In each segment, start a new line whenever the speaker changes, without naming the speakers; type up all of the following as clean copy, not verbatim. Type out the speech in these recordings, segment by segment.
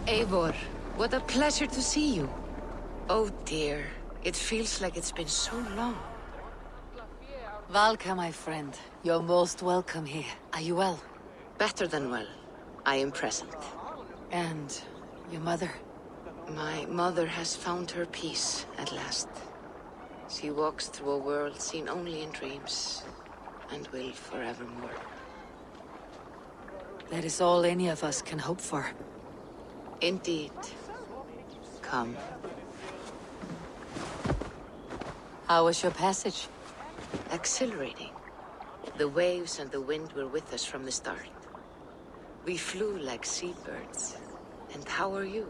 Eivor, what a pleasure to see you. Oh dear, it feels like it's been so long.
Valka, my friend, you're most welcome here. Are you well?
Better than well. I am present.
And your mother?
My mother has found her peace at last. She walks through a world seen only in dreams, and will forevermore.
That is all any of us can hope for.
Indeed. Come.
How was your passage?
Exhilarating. The waves and the wind were with us from the start. We flew like seabirds. And how are you?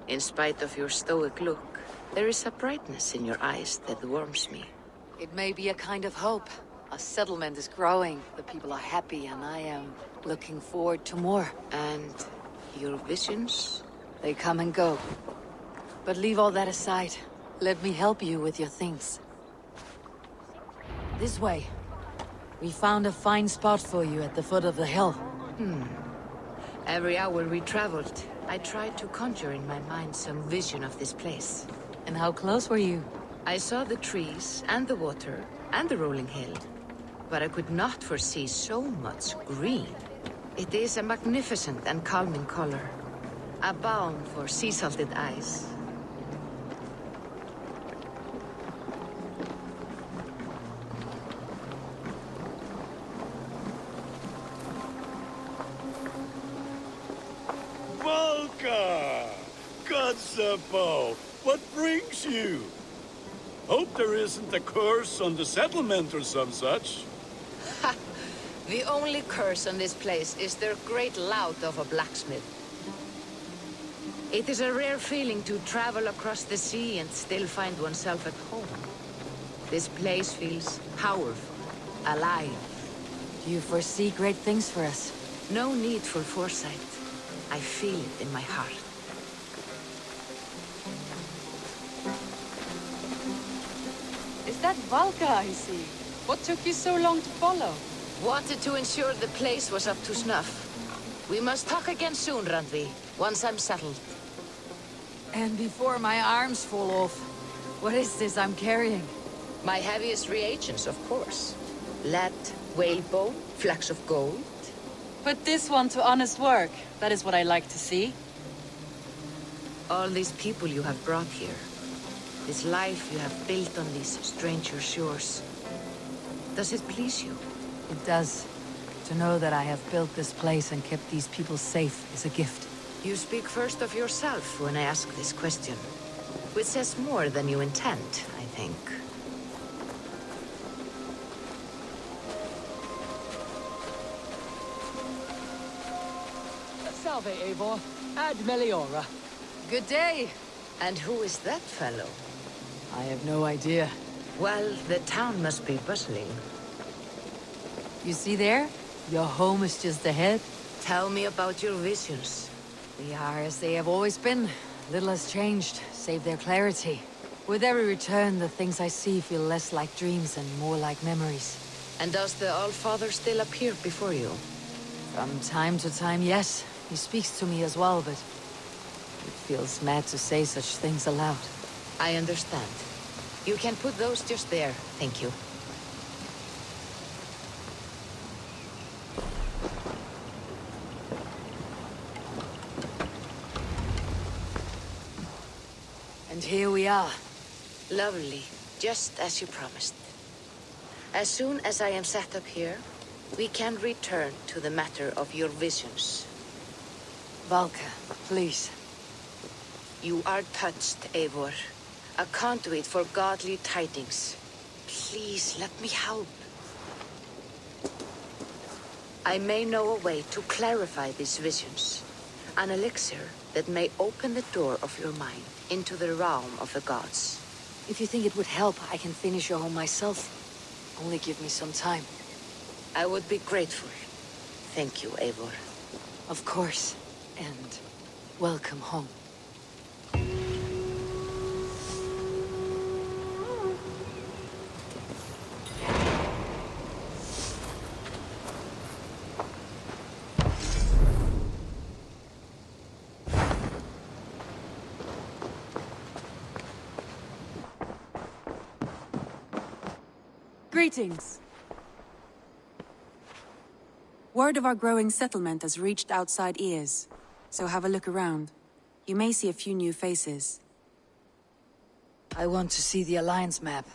In spite of your stoic look, there is a brightness in your eyes that warms me.
It may be a kind of hope. Our settlement is growing, the people are happy, and I am looking forward to more.
And your visions?
They come and go. But leave all that aside. Let me help you with your things. This way. We found a fine spot for you at the foot of the hill.
Every hour we traveled, I tried to conjure in my mind some vision of this place.
And how close were you?
I saw the trees, and the water, and the rolling hill. But I could not foresee so much green. It is a magnificent and calming color. A balm for sea-salted eyes.
Valka! Gods above, what brings you? Hope there isn't a curse on the settlement or some such.
Ha! The only curse on this place is their great lout of a blacksmith. It is a rare feeling to travel across the sea and still find oneself at home. This place feels powerful, alive.
Do you foresee great things for us?
No need for foresight. I feel it in my heart.
Is that Valka I see? What took you so long to follow?
Wanted to ensure the place was up to snuff. We must talk again soon, Randvi, once I'm settled.
And before my arms fall off, what is this I'm carrying?
My heaviest reagents, of course. Lead, whalebone, flecks of gold.
Put this one to honest work. That is what I like to see.
All these people you have brought here. This life you have built on these stranger shores. Does it please you?
It does. To know that I have built this place and kept these people safe is a gift.
You speak first of yourself when I ask this question. Which says more than you intend, I think.
Salve, Eivor. Ad Meliora.
Good day!
And who is that fellow?
I have no idea.
Well, the town must be bustling.
You see there? Your home is just ahead.
Tell me about your visions.
They are as they have always been. Little has changed, save their clarity. With every return, the things I see feel less like dreams and more like memories.
And does the Allfather still appear before you?
From time to time, yes. He speaks to me as well, but it feels mad to say such things aloud.
I understand. You can put those just there, thank you.
And here we are.
Lovely, just as you promised. As soon as I am set up here, we can return to the matter of your visions.
Valka, please.
You are touched, Eivor. A conduit for godly tidings. Please, let me help. I may know a way to clarify these visions. An elixir that may open the door of your mind into the realm of the gods.
If you think it would help, I can finish your home myself. Only give me some time.
I would be grateful. Thank you, Eivor.
Of course. And welcome home.
Greetings. Word of our growing settlement has reached outside ears, so have a look around. You may see a few new faces.
I want to see the Alliance map.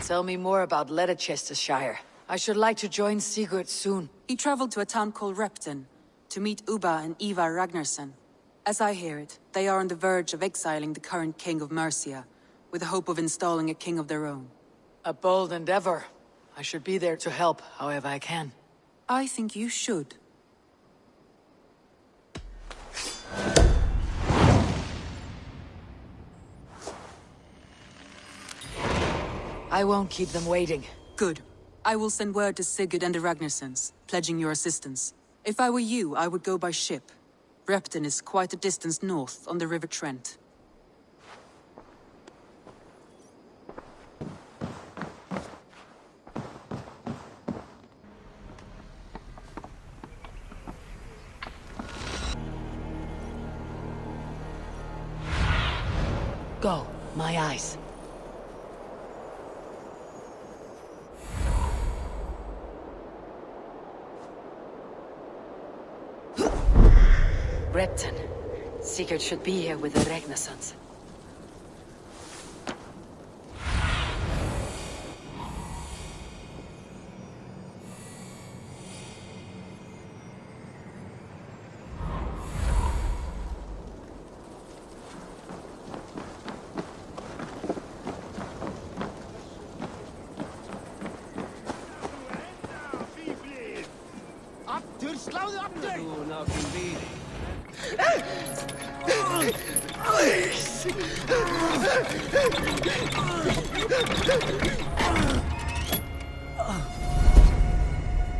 Tell me more about Ledecestrescire. I should like to join Sigurd soon.
He traveled to a town called Repton to meet Ubba and Ivar Ragnarsson. As I hear it, they are on the verge of exiling the current king of Mercia, with the hope of installing a king of their own.
A bold endeavor. I should be there to help, however I can.
I think you should.
I won't keep them waiting.
Good. I will send word to Sigurd and the Ragnarssons, pledging your assistance. If I were you, I would go by ship. Repton is quite a distance north, on the River Trent.
Go, my eyes. Repton. Sigurd should be here with the Ragnarssons.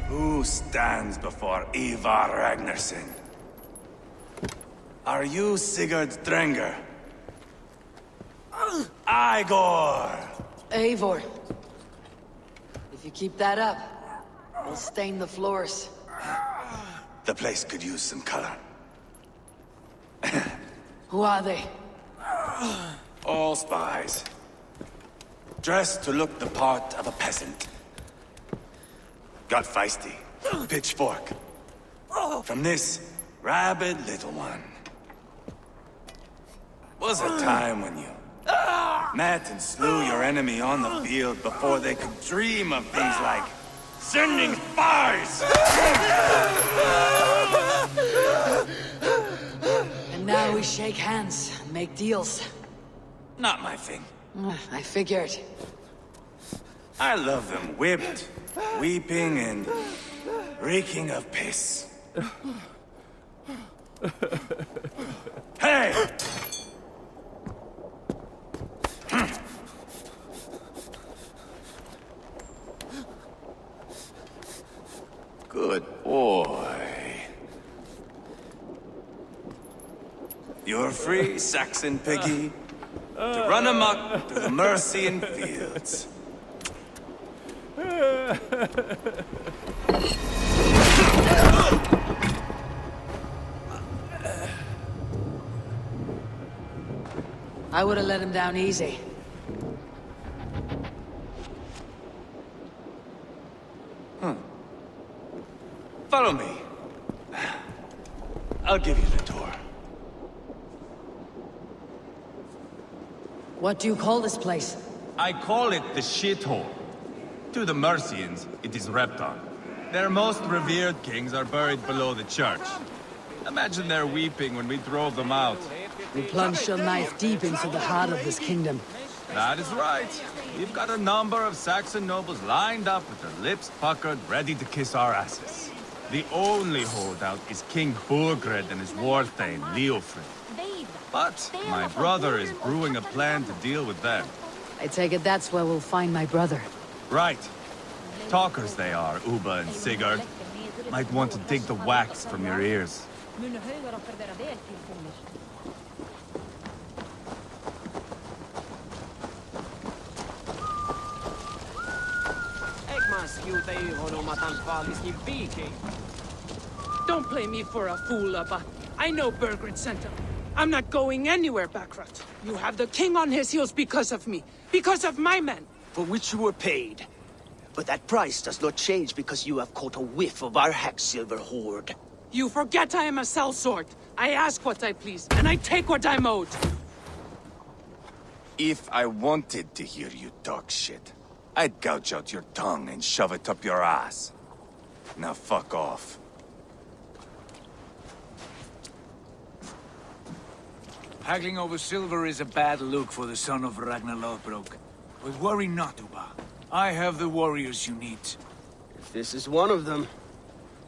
Who stands before Ivar Ragnarsson? Are you Sigurd Drenger? Igor!
Eivor. If you keep that up, we'll stain the floors.
The place could use some color.
Who are they?
All spies. Dressed to look the part of a peasant. Got feisty. Pitchfork. From this rabid little one. Was a time when you met and slew your enemy on the field before they could dream of things like sending spies!
And now we shake hands and make deals.
Not my thing.
I figured.
I love them whipped, weeping, and reeking of piss. Hey! Good boy. You're free, Saxon piggy, to run amok through the Mercian fields.
I would have let him down easy.
Follow me. I'll give you the tour.
What do you call this place?
I call it the shithole. To the Mercians, it is Repton. Their most revered kings are buried below the church. Imagine their weeping when we drove them out.
We plunged your knife deep into the heart of this kingdom.
That is right. We've got a number of Saxon nobles lined up with their lips puckered, ready to kiss our asses. The only holdout is King Burgred and his war thane, Leofrid. But my brother is brewing a plan to deal with them.
I take it that's where we'll find my brother.
Right. Talkers they are, Ubba and Sigurd. Might want to dig the wax from your ears.
Don't play me for a fool, Abba. I know Bergred sent him.
I'm not going anywhere, Backrot. You have the king on his heels because of me. Because of my men.
For which you were paid. But that price does not change because you have caught a whiff of our Hacksilver hoard.
You forget I am a sellsword. I ask what I please, and I take what I'm owed.
If I wanted to hear you talk shit, I'd gouge out your tongue and shove it up your ass. Now fuck off.
Haggling over silver is a bad look for the son of Ragnar Lothbrok. But worry not, Uba. I have the warriors you need.
If this is one of them,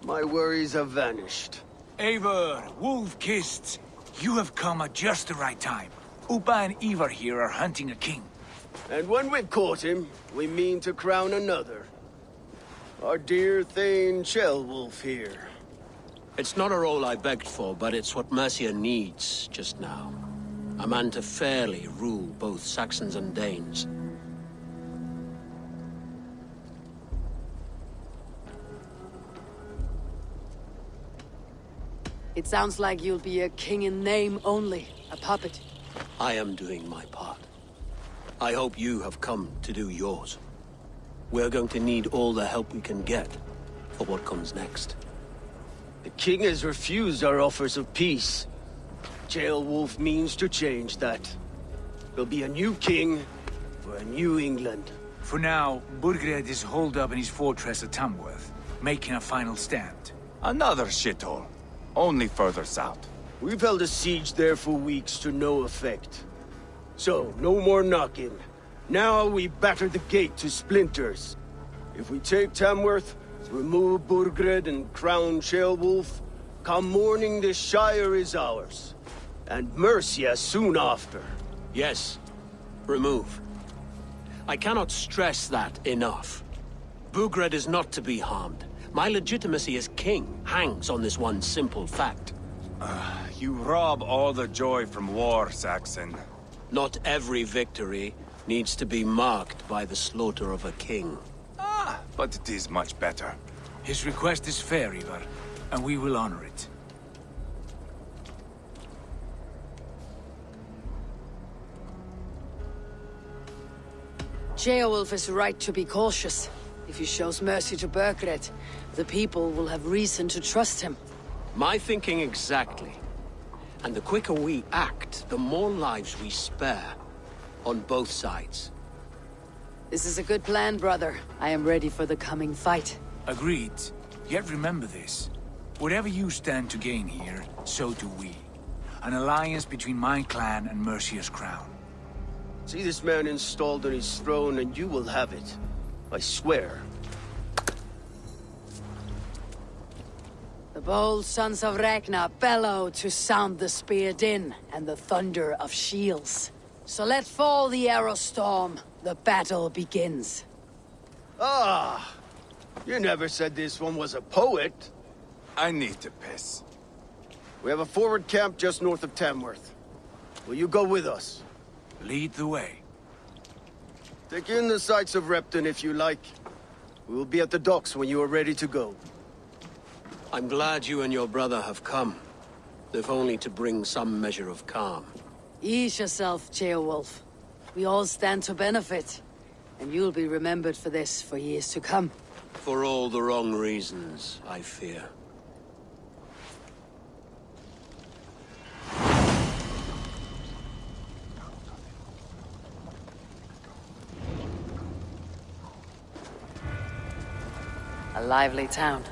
my worries have vanished.
Eivor, Wolf-Kissed, you have come at just the right time. Uba and Ivar here are hunting a king.
And when we've caught him, we mean to crown another. Our dear Thane Ceolwulf here.
It's not a role I begged for, but it's what Mercia needs just now. A man to fairly rule both Saxons and Danes.
It sounds like you'll be a king in name only, a puppet.
I am doing my part. I hope you have come to do yours. We're going to need all the help we can get for what comes next.
The king has refused our offers of peace. Ceolwulf means to change that. There'll be a new king for a new England.
For now, Burgred is holed up in his fortress at Tamworth, making a final stand.
Another shithole. Only further south.
We've held a siege there for weeks to no effect. So, no more knocking. Now we batter the gate to splinters. If we take Tamworth, remove Burgred and crown Ceolwulf, come morning the Shire is ours. And Mercia soon after.
Yes, remove. I cannot stress that enough. Burgred is not to be harmed. My legitimacy as king hangs on this one simple fact.
You rob all the joy from war, Saxon.
Not every victory needs to be marked by the slaughter of a king.
But it is much better.
His request is fair, Ivar, and we will honor it.
Ceolwulf is right to be cautious. If he shows mercy to Burgred, the people will have reason to trust him.
My thinking exactly. And the quicker we act, the more lives we spare. On both sides.
This is a good plan, brother. I am ready for the coming fight.
Agreed. Yet remember this. Whatever you stand to gain here, so do we. An alliance between my clan and Mercia's crown.
See this man installed on his throne and you will have it. I swear.
The bold sons of Ragnar bellow to sound the spear din and the thunder of shields. So let fall the arrow storm. The battle begins.
Ah! You never said this one was a poet.
I need to piss.
We have a forward camp just north of Tamworth. Will you go with us?
Lead the way.
Take in the sights of Repton if you like. We will be at the docks when you are ready to go.
I'm glad you and your brother have come. If only to bring some measure of calm.
Ease yourself, Ceolwulf. We all stand to benefit. And you'll be remembered for this for years to come.
For all the wrong reasons, I fear.
A lively town.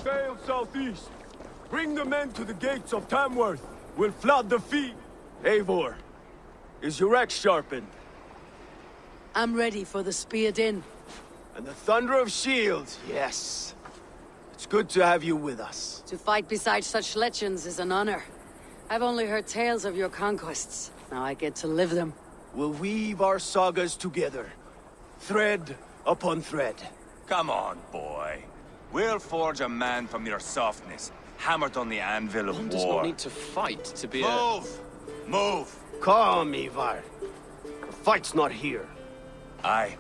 Sail southeast. Bring the men to the gates of Tamworth. We'll flood the feet.
Eivor, is your axe sharpened?
I'm ready for the spear din.
And the thunder of shields, yes. It's good to have you with us.
To fight beside such legends is an honor. I've only heard tales of your conquests. Now I get to live them.
We'll weave our sagas together. Thread upon thread.
Come on, boy. We'll forge a man from your softness, hammered on the anvil of
One
war.
does not need to fight to be
Move! Move!
Calm, Ivar. The fight's not here.
Aye.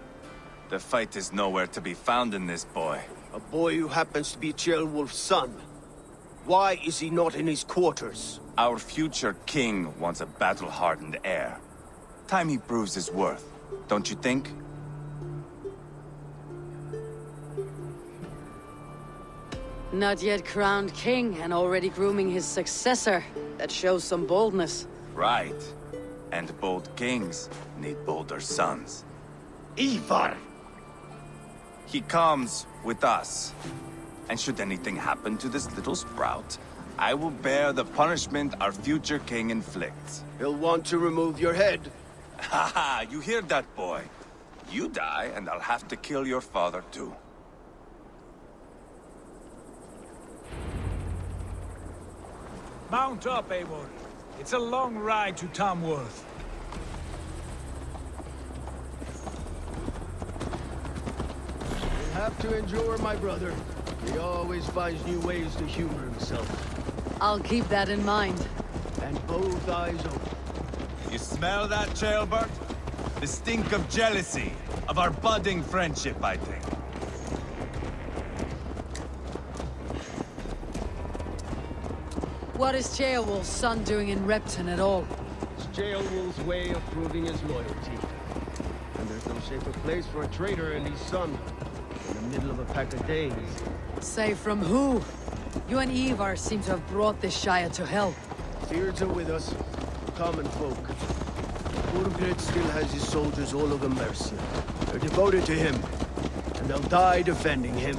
The fight is nowhere to be found in this boy.
A boy who happens to be Ceolwulf's son. Why is he not in his quarters?
Our future king wants a battle-hardened heir. Time he proves his worth, don't you think?
Not yet crowned king and already grooming his successor. That shows some boldness.
Right. And bold kings need bolder sons.
Ivar!
He comes with us. And should anything happen to this little sprout, I will bear the punishment our future king inflicts.
He'll want to remove your head.
Haha, you hear that, boy? You die, and I'll have to kill your father, too.
Mount up, Eivor. It's a long ride to Tamworth.
You have to endure, my brother. He always finds new ways to humor himself.
I'll keep that in mind.
And both eyes open.
You smell that, Ceolbert? The stink of jealousy, of our budding friendship, I think.
What is Ceolwulf's son doing in Repton at all?
It's Ceolwulf's way of proving his loyalty. And there's no safer place for a traitor and his son in the middle of a pack of days.
Say from who? You and Ivar seem to have brought this Shire to hell.
Beards are with us, common folk. Burgred still has his soldiers all over Mercia. They're devoted to him, and they'll die defending him.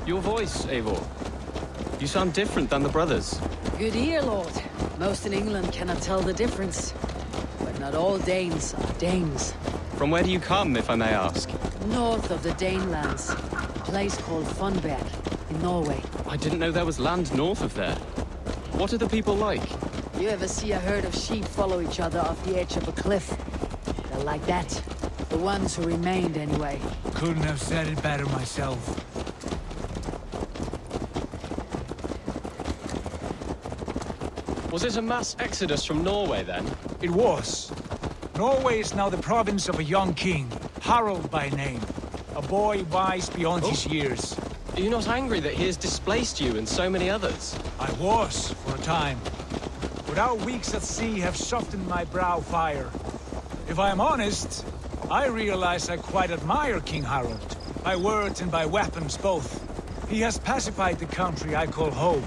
Your voice, Eivor. You sound different than the brothers.
Good ear, Lord. Most in England cannot tell the difference. But not all Danes are Danes.
From where do you come, if I may ask?
North of the Danelands. A place called Funberg, in Norway.
I didn't know there was land north of there. What are the people like?
You ever see a herd of sheep follow each other off the edge of a cliff? They're like that. The ones who remained, anyway.
Couldn't have said it better myself.
Was it a mass exodus from Norway, then?
It was. Norway is now the province of a young king, Harald by name. A boy wise beyond his years.
Are you not angry that he has displaced you and so many others?
I was, for a time. But our weeks at sea have softened my brow fire. If I am honest, I realize I quite admire King Harald. By words and by weapons both. He has pacified the country I call home.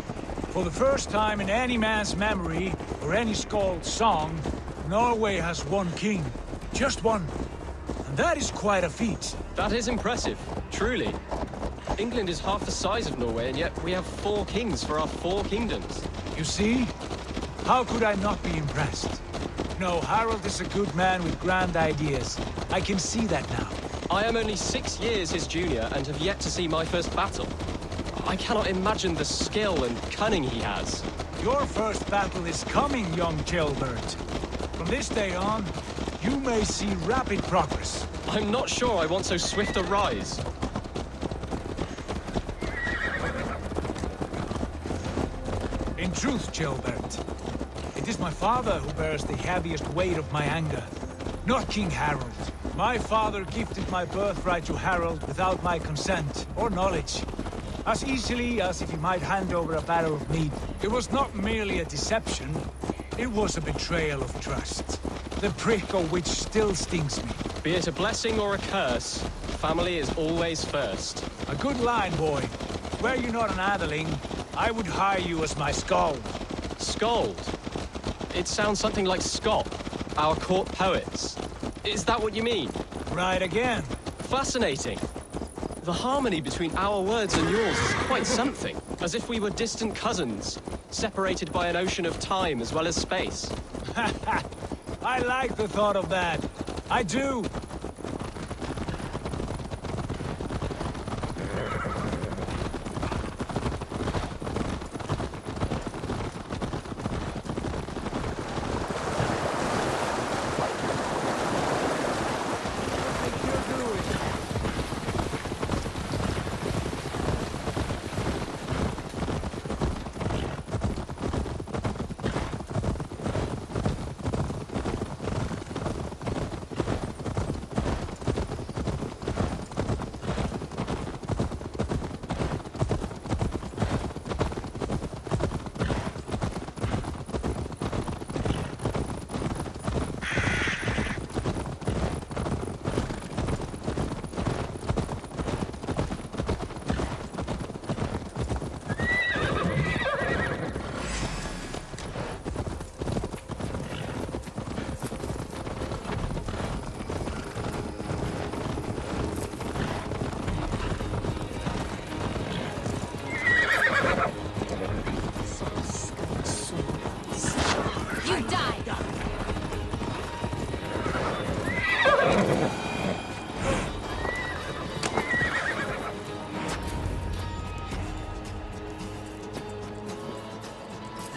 For the first time in any man's memory, or any skald's song, Norway has one king. Just one. And that is quite a feat.
That is impressive, truly. England is half the size of Norway, and yet we have 4 kings for our 4 kingdoms.
You see? How could I not be impressed? No, Harald is a good man with grand ideas. I can see that now.
I am only 6 years his junior and have yet to see my first battle. I cannot imagine the skill and cunning he has.
Your first battle is coming, young Ceolbert. From this day on, you may see rapid progress.
I'm not sure I want so swift a rise.
In truth, Ceolbert, it is my father who bears the heaviest weight of my anger, not King Harald. My father gifted my birthright to Harald without my consent or knowledge. As easily as if he might hand over a barrel of mead. It was not merely a deception, it was a betrayal of trust. The prick of which still stings me.
Be it a blessing or a curse, family is always first.
A good line, boy. Were you not an atheling, I would hire you as my skald.
Skald? It sounds something like Scott, our court poets. Is that what you mean?
Right again.
Fascinating. The harmony between our words and yours is quite something. As if we were distant cousins, separated by an ocean of time as well as space.
I like the thought of that. I do.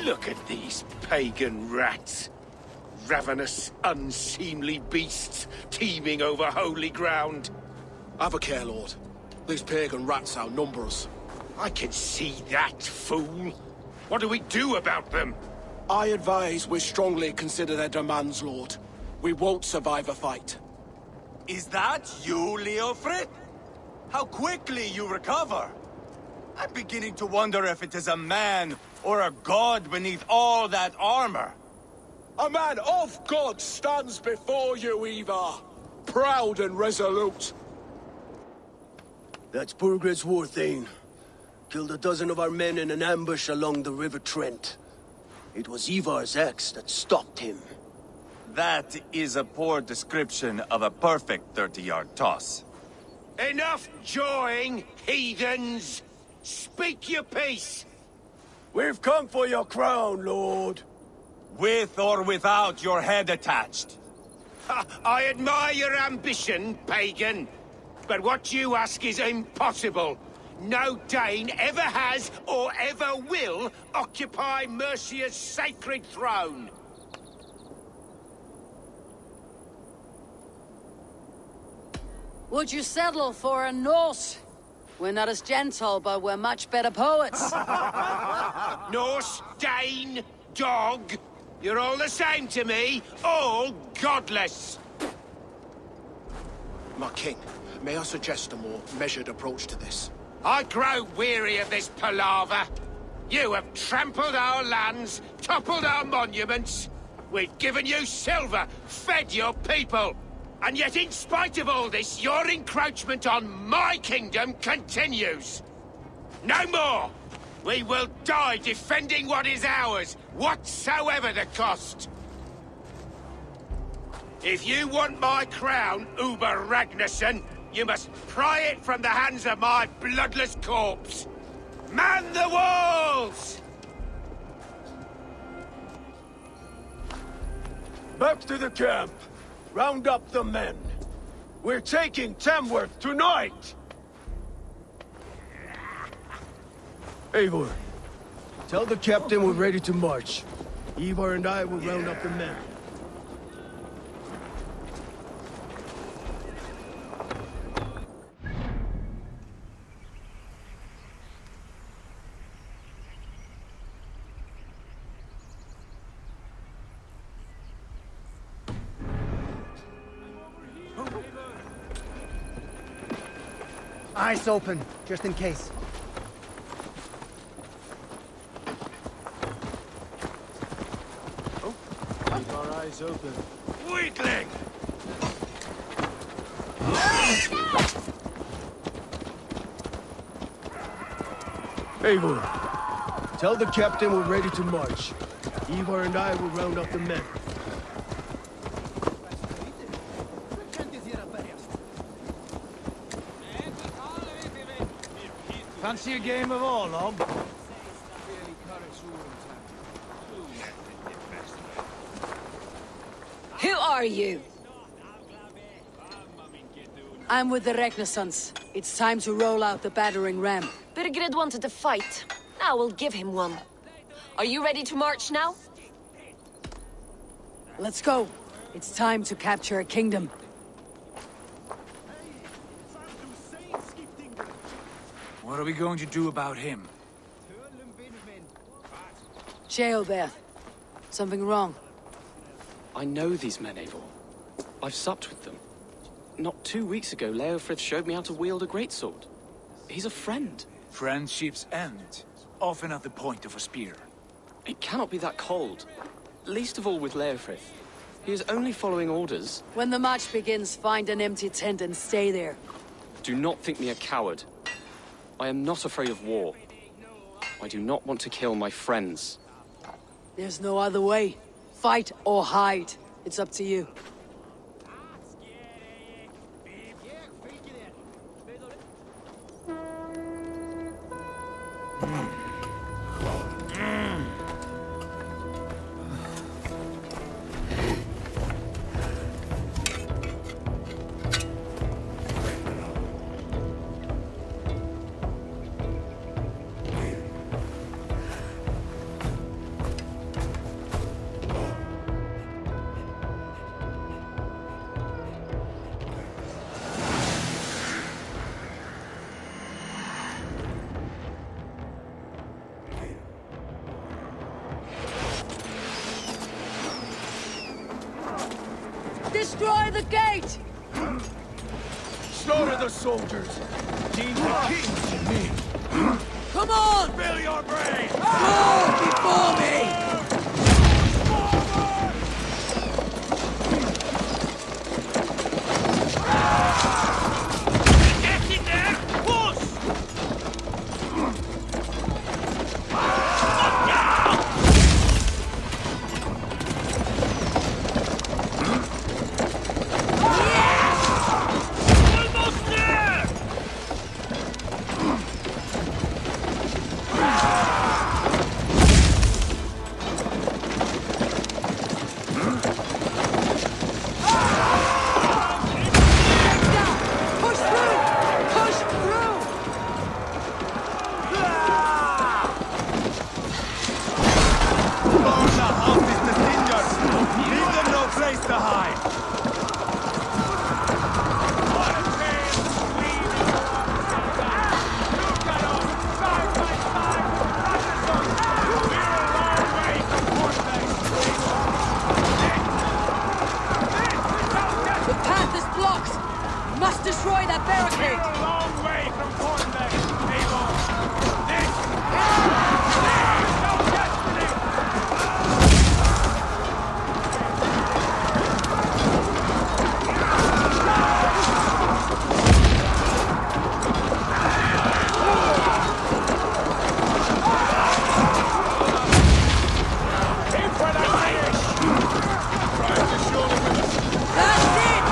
Look at these pagan rats. Ravenous, unseemly beasts teeming over holy ground.
Have a care, Lord. These pagan rats outnumber us.
I can see that, fool. What do we do about them?
I advise we strongly consider their demands, Lord. We won't survive a fight.
Is that you, Leofrid? How quickly you recover! I'm beginning to wonder if it is a man or a god beneath all that armor.
A man of God stands before you, Ivar. Proud and resolute.
That's Burgred's Warthane. Killed a dozen of our men in an ambush along the River Trent. It was Ivar's axe that stopped him.
That is a poor description of a perfect 30-yard toss.
Enough jawing, heathens! Speak your piece!
We've come for your crown, Lord.
With or without your head attached.
I admire your ambition, pagan. But what you ask is impossible. No Dane ever has or ever will occupy Mercia's sacred throne.
Would you settle for a Norse? We're not as gentle, but we're much better poets.
Norse, Dane, dog. You're all the same to me. All godless.
My king, may I suggest a more measured approach to this?
I grow weary of this palaver. You have trampled our lands, toppled our monuments. We've given you silver, fed your people. And yet, in spite of all this, your encroachment on my kingdom continues. No more! We will die defending what is ours, whatsoever the cost. If you want my crown, Uber Ragnarsson, you must pry it from the hands of my bloodless corpse. Man the walls!
Back to the camp. Round up the men. We're taking Tamworth tonight!
Eivor, tell the captain we're ready to march. Ivar and I will round up the men.
Eyes open, just in case.
Keep our eyes open.
Weakling!
Eivor, tell the captain we're ready to march. Ivar and I will round up the men.
Fancy a game of Orlog?
Who are you? I'm with the Ragnarssons. It's time to roll out the battering ram.
Burgred wanted to fight. Now we'll give him one. Are you ready to march now?
Let's go. It's time to capture a kingdom.
What are we going to do about him?
Sheoberth. Something wrong?
I know these men, Eivor. I've supped with them. Not 2 weeks ago, Leofrith showed me how to wield a greatsword. He's a friend.
Friendships end, often at the point of a spear.
It cannot be that cold. Least of all with Leofrith. He is only following orders.
When the march begins, find an empty tent and stay there.
Do not think me a coward. I am not afraid of war. I do not want to kill my friends.
There's no other way. Fight or hide. It's up to you. Destroy the gate!
Slaughter the soldiers. Leave the king to me.
Come on!
Spill your brains!
Go before me!
Get in there! Push! Almost there!
Push through! Push through!
All the houses to seniors! Leave them no place to hide!
The path is blocked! We must destroy that barricade!
A long way from Cornbeck, Avon. This is no destiny! Aim for that finish! Tries to shoulder with us.
That's it!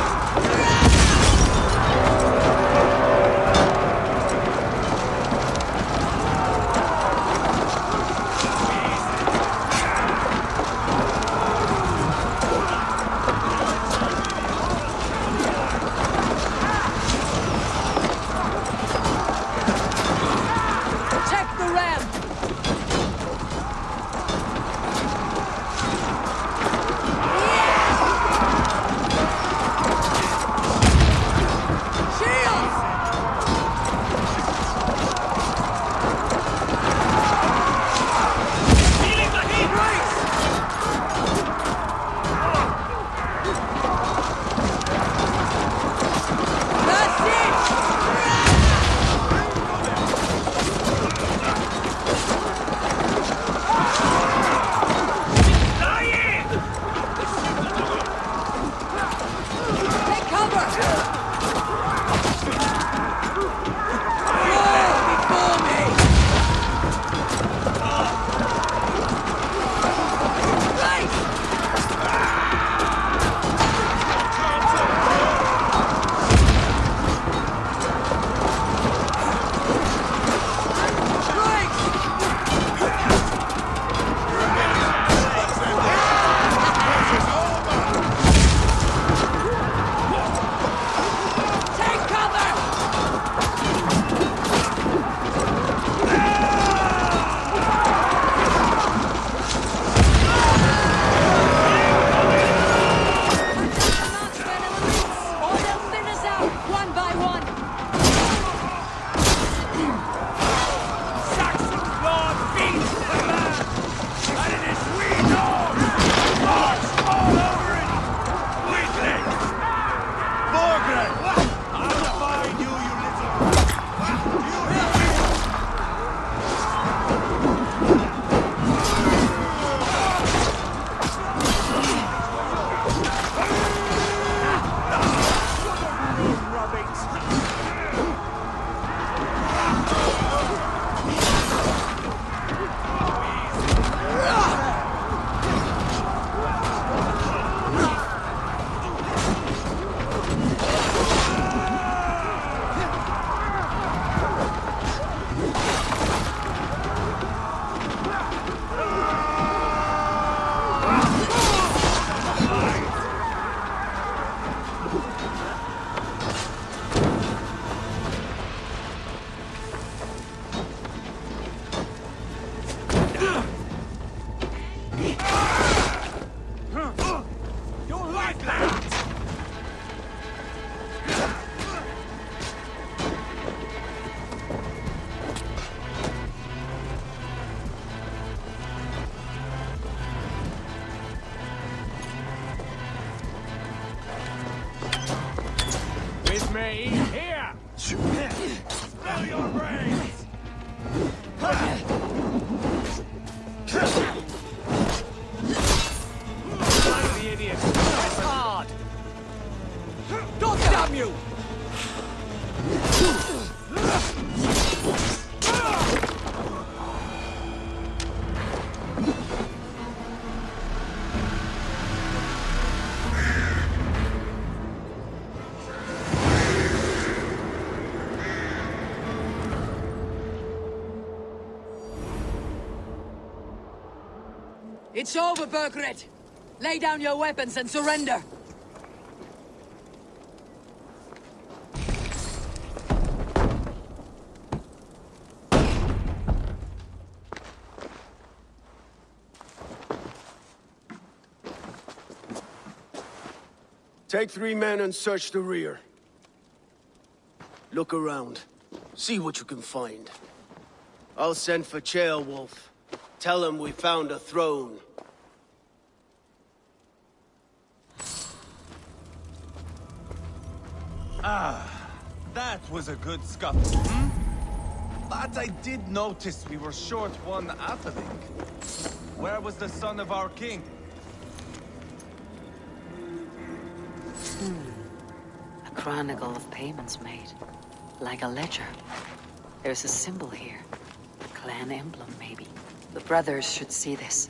way here!
Spell your brains!
The idiot! It's hard! God damn you!
It's over, Burgred! Lay down your weapons and surrender!
Take 3 men and search the rear. Look around. See what you can find. I'll send for Ceolwulf. Tell him we found a throne.
Ah, that was a good scuffle, But I did notice we were short one atheling. Where was the son of our king?
A chronicle of payments made. Like a ledger. There's a symbol here. A clan emblem, maybe. The brothers should see this.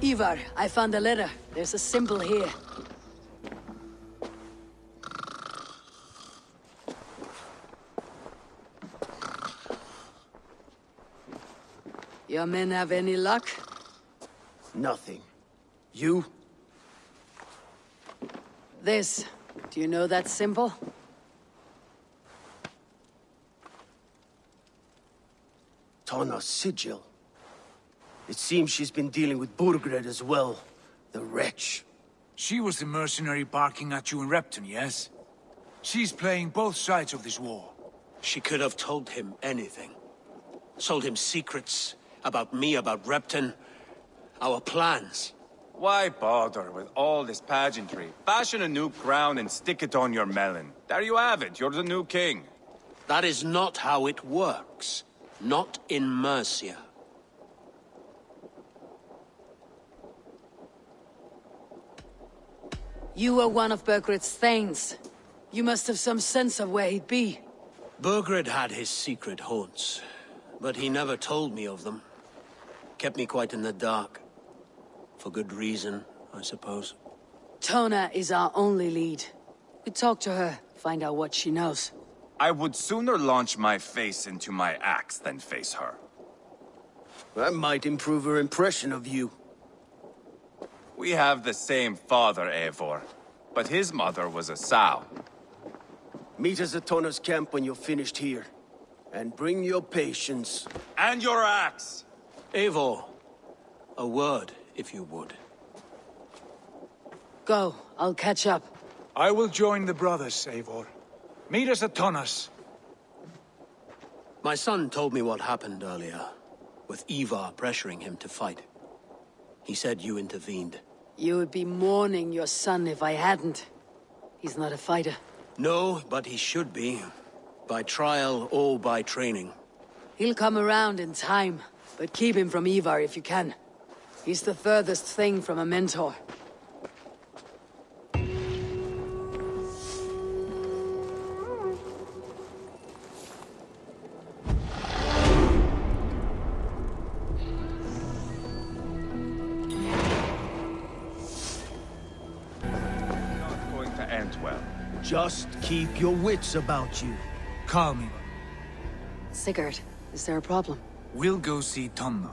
Ivar, I found a letter. There's a symbol here. Your men have any luck?
Nothing. You?
This. Do you know that symbol?
Tana's sigil. It seems she's been dealing with Burgred as well. The wretch.
She was the mercenary barking at you in Repton, yes? She's playing both sides of this war.
She could have told him anything. Told him secrets about me, about Repton, our plans.
Why bother with all this pageantry? Fashion a new crown and stick it on your melon. There you have it, you're the new king.
That is not how it works. Not in Mercia.
You were one of Burgred's thanes. You must have some sense of where he'd be.
Burgred had his secret haunts, but he never told me of them. Kept me quite in the dark. For good reason, I suppose.
Tona is our only lead. We talk to her, find out what she knows.
I would sooner launch my face into my axe than face her.
That might improve her impression of you.
We have the same father, Eivor, but his mother was a sow.
Meet us at Tona's camp when you're finished here. And bring your patience.
And your axe!
Eivor, a word, if you would.
Go, I'll catch up.
I will join the brothers, Eivor. Meet us at Tonas.
My son told me what happened earlier, with Ivar pressuring him to fight. He said you intervened.
You would be mourning your son if I hadn't. He's not a fighter.
No, but he should be. By trial or by training.
He'll come around in time, but keep him from Ivar if you can. He's the furthest thing from a mentor.
Just keep your wits about you.
Calm him.
Sigurd, is there a problem?
We'll go see Tonna.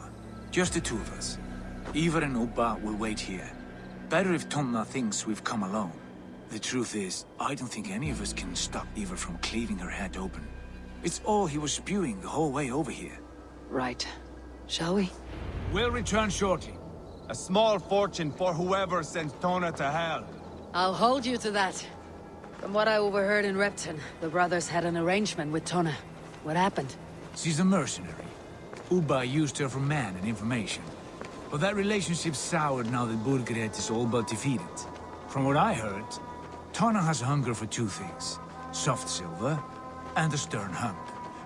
Just the two of us. Ivar and Ubba will wait here. Better if Tonna thinks we've come alone. The truth is, I don't think any of us can stop Ivar from cleaving her head open. It's all he was spewing the whole way over here.
Right. Shall we?
We'll return shortly.
A small fortune for whoever sends Tona to hell.
I'll hold you to that. From what I overheard in Repton, the brothers had an arrangement with Tona. What happened?
She's a mercenary. Ubba used her for man and information. But that relationship's soured now that Burgred is all but defeated. From what I heard, Tana has hunger for two things. Soft silver and a stern hump.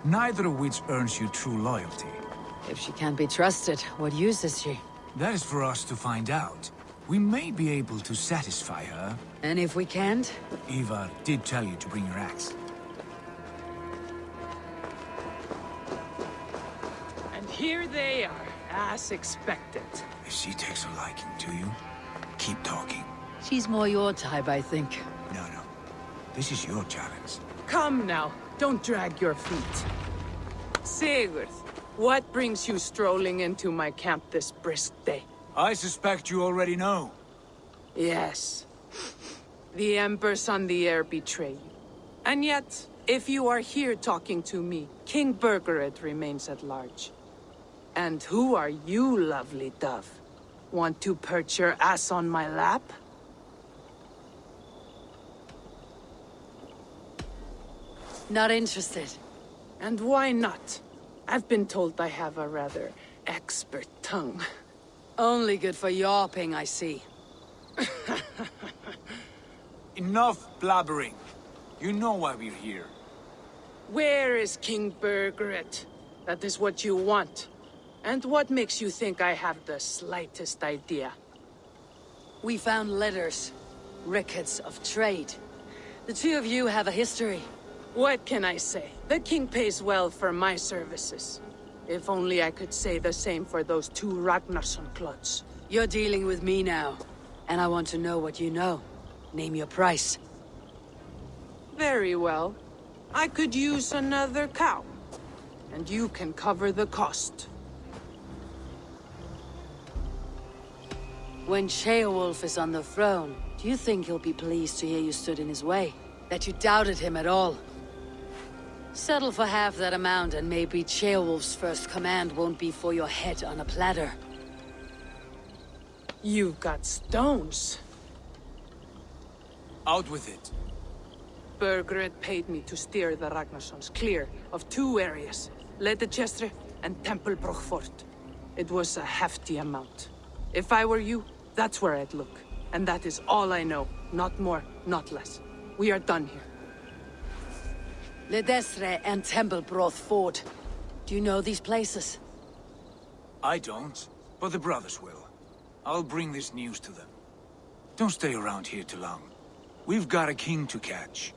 Neither of which earns you true loyalty.
If she can't be trusted, what use is she?
That is for us to find out. We may be able to satisfy her.
And if we can't?
Ivar did tell you to bring your axe.
And here they are, as expected.
If she takes a liking to you, keep talking.
She's more your type, I think.
No. This is your challenge.
Come now, don't drag your feet. Sigurd, what brings you strolling into my camp this brisk day?
I suspect you already know.
Yes. The Embers on the air betray you. And yet, if you are here talking to me, King Burgred remains at large. And who are you, lovely dove? Want to perch your ass on my lap?
Not interested.
And why not? I've been told I have a rather expert tongue.
Only good for yawping, I see.
Enough blabbering. You know why we're here.
Where is King Burgred? That is what you want. And what makes you think I have the slightest idea?
We found letters. Records of trade. The two of you have a history.
What can I say? The king pays well for my services. If only I could say the same for those two Ragnarsson clots.
You're dealing with me now. And I want to know what you know. Name your price.
Very well. I could use another cow. And you can cover the cost.
When Ceolwulf is on the throne, do you think he'll be pleased to hear you stood in his way? That you doubted him at all? Settle for half that amount and maybe Ceolwulf's first command won't be for your head on a platter.
You've got stones.
Out with it.
Burgred paid me to steer the Ragnarssons clear of two areas, Ledecestre and Tempelbrochfort. It was a hefty amount. If I were you, that's where I'd look. And that is all I know. Not more, not less. We are done here.
Ledestre and Tempelbrochfort. Do you know these places?
I don't, but the brothers will. I'll bring this news to them. Don't stay around here too long. We've got a king to catch.